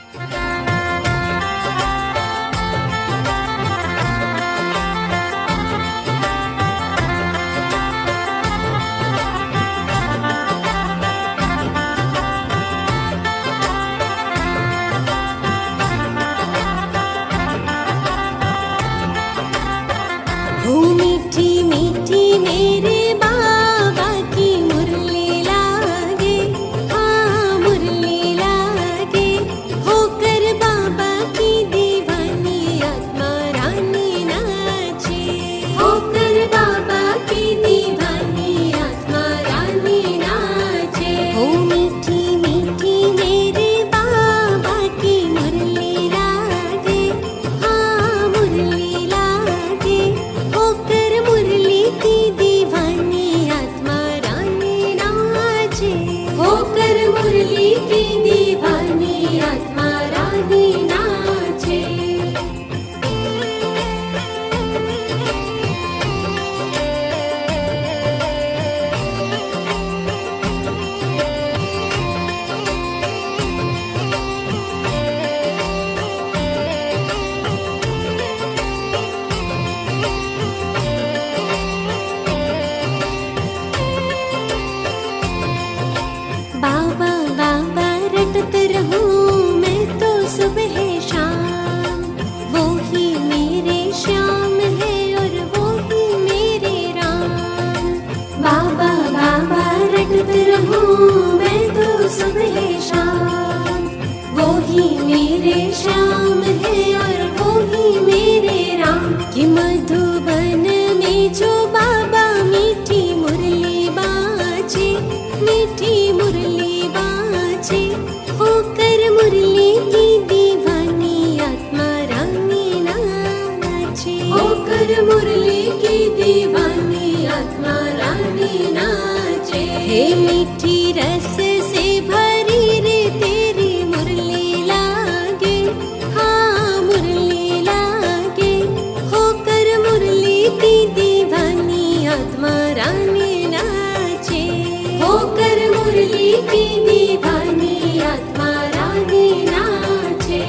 हो मीठी मीठी मेरे बाबा की मुरली लागे, हाँ मुरली लागे। होकर बाबा की दीवानी आत्मा रानी नाचे, होकर बाबा की दीवानी आत्मा रानी नाचे। हो मीठी मीठी मेरे बाबा की मुरली लागे, हाँ मुरली लागे। होकर मुरली की दीवानी आत्मा रानी नाचे, होकर मुरली की दीवानी आत्मा रानी नाचे। बाबा बाबा रटत रहूं मैं तो सुबह शाम, वो ही मेरे श्याम है और वो ही मेरे राम। बाबा बाबा रटत रहूं मैं तो सुबह शाम, वो ही मेरे श्याम है और वो ही मेरे राम। कि मधुबन में जो बाबा मीठी मुरली बाजे, मीठी मुरली बाजे। होकर मुरली की दीवानी आत्मा रानी नाचे, होकर मुरली की दीवानी आत्मा रानी नाचे। हे मीठी रस से भरी रे तेरी मुरली लागे, हाँ मुरली लागे। होकर मुरली की दीवानी आत्मा रानी नाचे, होकर मुरली की दीवानी आत्मा रानी नाचे।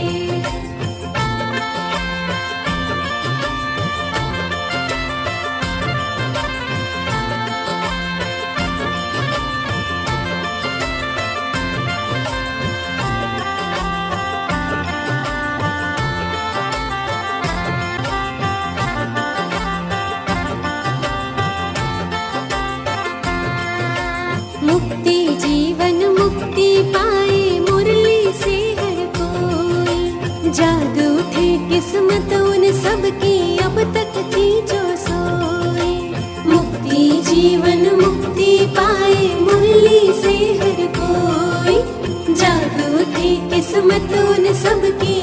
मुक्ति जीवन मुक्ति पाए मुरली से हर कोई। जाग उठे किस्मत उन सबकी अब तक थी जो सोई। मुक्ति जीवन मुक्ति पाए मुरली से हर कोई। जाग उठे किस्मत उन सबकी